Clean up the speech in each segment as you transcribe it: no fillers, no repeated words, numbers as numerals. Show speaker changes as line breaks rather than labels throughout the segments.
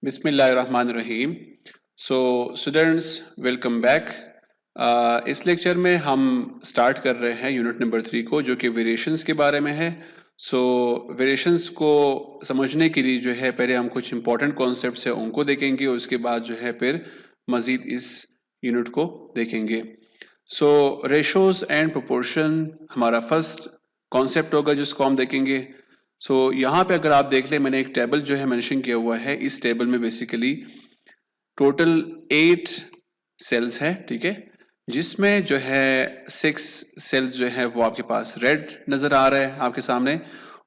बिस्मिल्लाहिर्रहमानिर्रहीम। So students, welcome back. इस lecture में हम स्टार्ट कर रहे हैं यूनिट नंबर 3 को, जो कि वेरिएशंस के बारे में है। वेरिएशंस को समझने के लिए जो है पहले हम कुछ इंपॉर्टेंट कॉन्सेप्ट्स हैं उनको देखेंगे और उसके बाद जो है फिर मज़ीद इस यूनिट को देखेंगे। रेशोज एंड प्रोपोर्शन हमारा फर्स्ट कॉन्सेप्ट होगा जिसको हम देखेंगे। यहाँ पे अगर आप देख लें, मैंने एक टेबल जो है मेंशन किया हुआ है। इस टेबल में बेसिकली टोटल 8 सेल्स है, ठीक है, जिसमें जो है 6 सेल्स जो है वो आपके पास रेड नजर आ रहा है आपके सामने,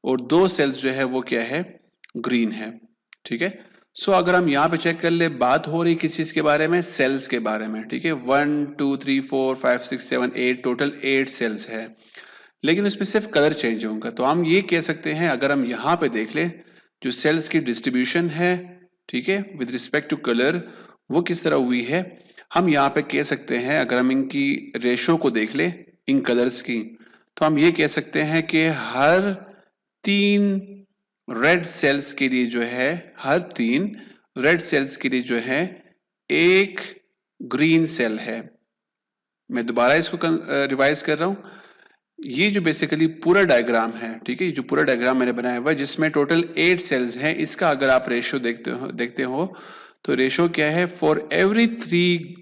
और 2 सेल्स जो है वो क्या है, ग्रीन है, ठीक है। अगर हम यहाँ पे चेक कर ले, बात हो रही किस चीज के बारे में, सेल्स के बारे में, ठीक है। 1 2 3 4 5 6 7 8 टोटल 8 सेल्स है, लेकिन उसमें सिर्फ कलर चेंज होगा। तो हम ये कह सकते हैं, अगर हम यहाँ पे देख लें जो सेल्स की डिस्ट्रीब्यूशन है, ठीक है, विद रिस्पेक्ट टू कलर, वो किस तरह हुई है, हम यहाँ पे कह सकते हैं, अगर हम इनकी रेशो को देख लें इन कलर्स की, तो हम ये कह सकते हैं कि हर 3 रेड सेल्स के लिए जो है, हर 3 रेड सेल्स के लिए जो है एक ग्रीन सेल है। मैं दोबारा इसको रिवाइज कर रहा हूं। ये जो बेसिकली पूरा डायग्राम है, ठीक है, जो पूरा डायग्राम मैंने बनाया हुआ है जिसमें टोटल 8 सेल्स हैं, इसका अगर आप रेशियो देखते हो तो रेशियो क्या है, for every 3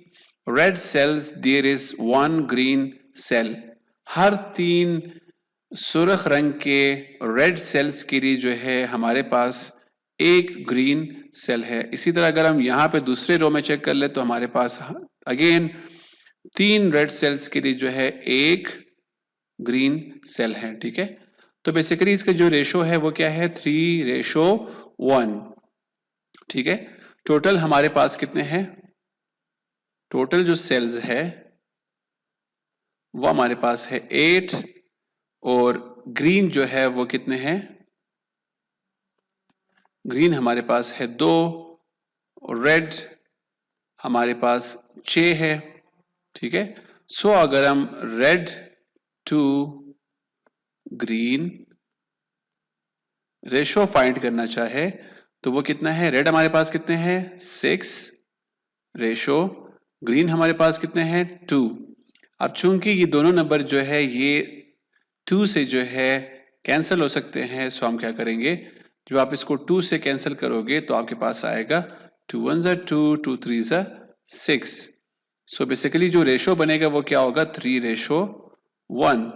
red cells there is 1 green cell. हर 3 सुर्ख रंग के रेड सेल्स के लिए जो है हमारे पास एक ग्रीन सेल है। इसी तरह अगर हम यहाँ पे दूसरे रो में चेक कर ले तो हमारे पास अगेन 3 रेड सेल्स के लिए जो है एक ग्रीन सेल है, ठीक है। तो बेसिकली इसका जो रेशो है वो क्या है, 3:1, ठीक है। टोटल हमारे पास कितने हैं, टोटल जो सेल्स है वो हमारे पास है 8, और ग्रीन जो है वो कितने हैं, ग्रीन हमारे पास है 2, और रेड हमारे पास 6 है, ठीक है। अगर हम red to green ratio find करना चाहे तो वो कितना है, रेड हमारे पास कितने हैं 6 रेशो, ग्रीन हमारे पास कितने हैं 2। अब चूंकि ये दोनों नंबर जो है ये 2 से जो है कैंसिल हो सकते हैं, सो हम क्या करेंगे, जब आप इसको 2 से कैंसिल करोगे तो आपके पास आएगा 2 1 2 2 3 6। बेसिकली जो रेशो बनेगा वो क्या होगा, 3:1,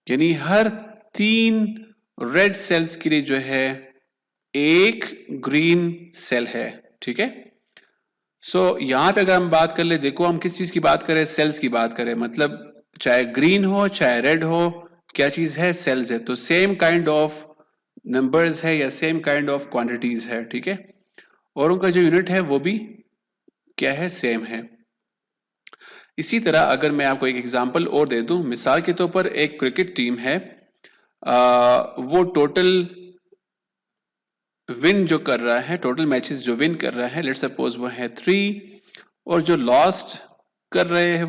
यानी हर 3 रेड सेल्स के लिए जो है एक ग्रीन सेल है, ठीक है। यहां पे अगर हम बात कर ले, देखो हम किस चीज की बात करें, सेल्स की बात करें, मतलब चाहे ग्रीन हो चाहे रेड हो, क्या चीज है, सेल्स है। तो सेम काइंड ऑफ नंबर्स है या सेम काइंड ऑफ क्वांटिटीज है, ठीक है, और उनका जो यूनिट है वो भी क्या है, सेम है। इसी तरह अगर मैं आपको एक एग्जांपल और दे दूं, मिसाल के तौर पर एक क्रिकेट टीम है, वो टोटल विन जो कर रहा है, टोटल मैचेस जो विन कर रहा है, लेट्स सपोज वो है 3, और जो लॉस्ट कर रहे हैं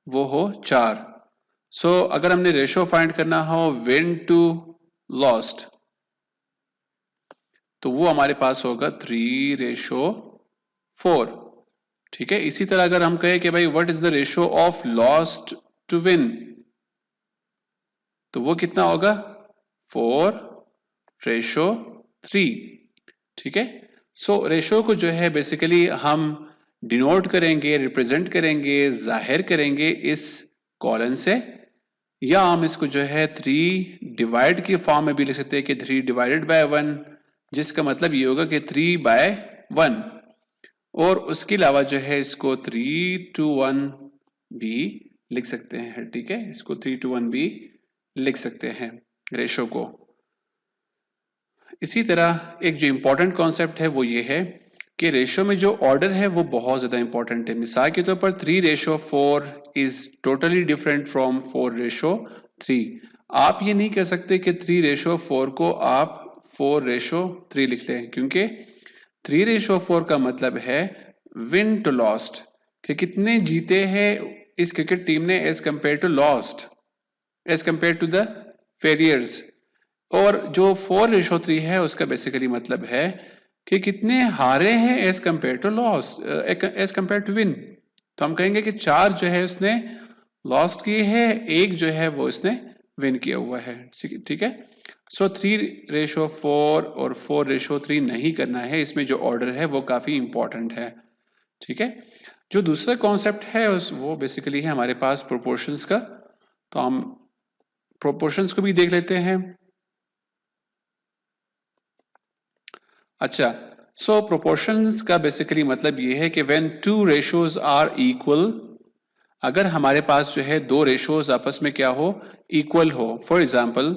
वो हो 4। अगर हमने रेशो फाइंड करना हो विन टू लॉस्ट, तो वो हमारे पास होगा 3:4, ठीक है। इसी तरह अगर हम कहें कि भाई what is the ratio of lost to win, तो वो कितना होगा 4:3, ठीक है। रेशो को जो है बेसिकली हम डिनोट करेंगे, रिप्रेजेंट करेंगे, जाहिर करेंगे इस कॉलन से, या हम इसको जो है 3 डिवाइड की फॉर्म में भी लिख सकते हैं कि 3/1, जिसका मतलब ये होगा कि 3/1, और उसके अलावा जो है इसको 3:1 भी लिख सकते हैं, ठीक है, इसको 3:1 भी लिख सकते हैं रेशो को। इसी तरह एक जो इंपॉर्टेंट कॉन्सेप्ट है वो ये है कि रेशो में जो ऑर्डर है वो बहुत ज्यादा इंपॉर्टेंट है। मिसाल के तौर पर 3:4 इज टोटली डिफरेंट फ्रॉम 4:3। आप ये नहीं कह सकते कि 3:4 को आप 4:3 लिख लें, क्योंकि 3:4 का मतलब है विन टू लॉस्ट, कि कितने जीते हैं इस क्रिकेट टीम ने as compare to lost, as compare to the failures. और जो 4:3 है उसका बेसिकली मतलब है कि कितने हारे हैं as compare to loss, as compare to win. तो हम कहेंगे कि 4 जो है उसने लॉस्ट किए हैं, 1 जो है वो इसने विन किया हुआ है। ठीक है। सो 3:4 और 4:3 नहीं करना है, इसमें जो ऑर्डर है वो काफी इंपॉर्टेंट है। ठीक है। जो दूसरा कॉन्सेप्ट है उस वो बेसिकली है हमारे पास प्रोपोर्शंस का। तो हम प्रोपोर्शंस को भी देख लेते हैं। अच्छा, सो प्रोपोर्शंस का बेसिकली मतलब ये है कि व्हेन 2 रेशियोज आर इक्वल, अगर हमारे पास जो है 2 रेशियोज आपस में क्या हो, इक्वल हो। For example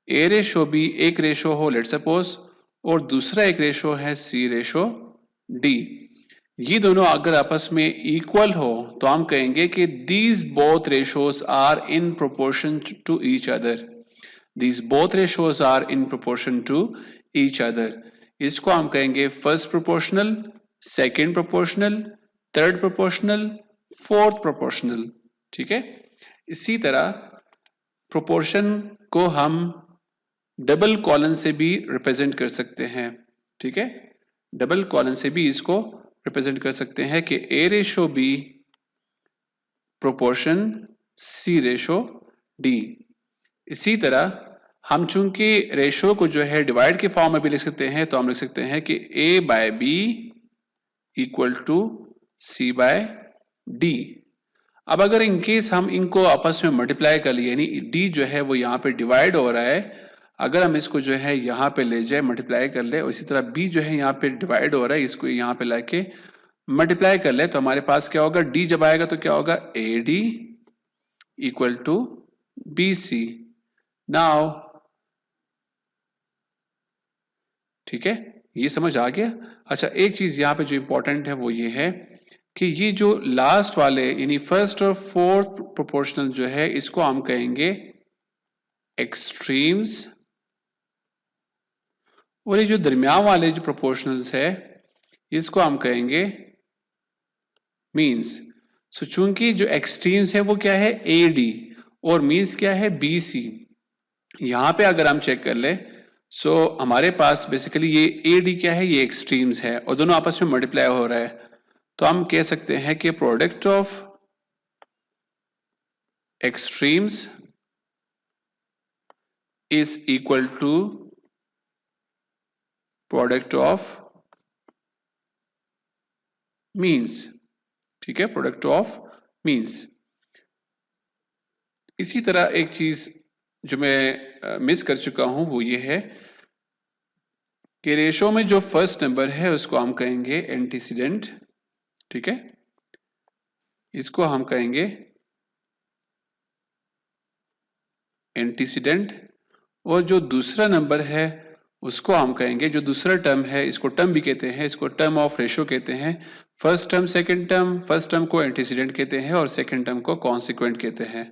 A ratio B एक रेशो हो लेट सपोज, और दूसरा एक रेशो है सी रेशो डी, ये दोनों अगर आपस में इक्वल हो तो हम कहेंगे कि these both ratios are in proportion to each other. These both ratios are in proportion to each other. इसको हम कहेंगे first proportional, second proportional, third proportional, fourth proportional. ठीक है। इसी तरह प्रोपोर्शन को हम डबल कॉलन से भी रिप्रेजेंट कर सकते हैं। ठीक है। डबल कॉलन से भी इसको रिप्रेजेंट कर सकते हैं कि ए रेशो बी प्रोपोर्शन सी रेशो डी। इसी तरह हम चूंकि रेशो को जो है डिवाइड के फॉर्म में भी लिख सकते हैं, तो हम लिख सकते हैं कि A by B equal to C by D. अब अगर इनकेस हम इनको आपस में मल्टीप्लाई कर लिए, यानी डी जो है वो यहाँ पे डिवाइड हो रहा है, अगर हम इसको जो है यहाँ पे ले जाए मल्टीप्लाई कर ले, और इसी तरह बी जो है यहाँ पे डिवाइड हो रहा है, इसको यहाँ पे लाके मल्टीप्लाई कर ले, तो हमारे पास क्या होगा, डी जब आएगा तो क्या होगा, A D equal to B C. Now ठीक है, ये समझ आ गया। अच्छा, एक चीज यहाँ पे जो इंपॉर्टेंट है वो ये है कि ये जो लास्ट वाले यानी फर्स्ट और फोर्थ प्रोपोर्शनल जो है, इसको हम कहेंगे एक्सट्रीम्स, और ये जो दरमियान वाले जो प्रोपोर्शनल्स है इसको हम कहेंगे मीन्स। सो चूंकि जो एक्सट्रीम्स है वो क्या है, ए डी, और मीन्स क्या है, बी सी। यहां पे अगर हम चेक कर ले, सो हमारे पास बेसिकली ये ए डी क्या है, ये एक्सट्रीम्स है, और दोनों आपस में मल्टीप्लाई हो रहा है। तो हम कह सकते हैं कि product of extremes is equal to product of means. ठीक है, प्रोडक्ट ऑफ मीन्स। इसी तरह एक चीज जो मैं मिस कर चुका हूं वो ये है कि रेशो में जो फर्स्ट नंबर है उसको हम कहेंगे एंटीसीडेंट। ठीक है, इसको हम कहेंगे एंटीसीडेंट, और जो दूसरा नंबर है उसको हम कहेंगे, जो दूसरा टर्म है इसको टर्म भी कहते हैं, इसको टर्म ऑफ रेशो कहते हैं। First term second term, first term को एंटीसीडेंट कहते हैं और सेकंड टर्म को कॉन्सिक्वेंट कहते हैं,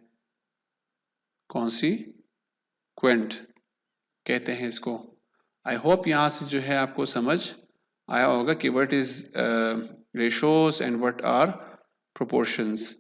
कॉन्सिक्वेंट कहते हैं इसको। आई होप यहां से जो है आपको समझ आया होगा कि what is ratios and what are proportions.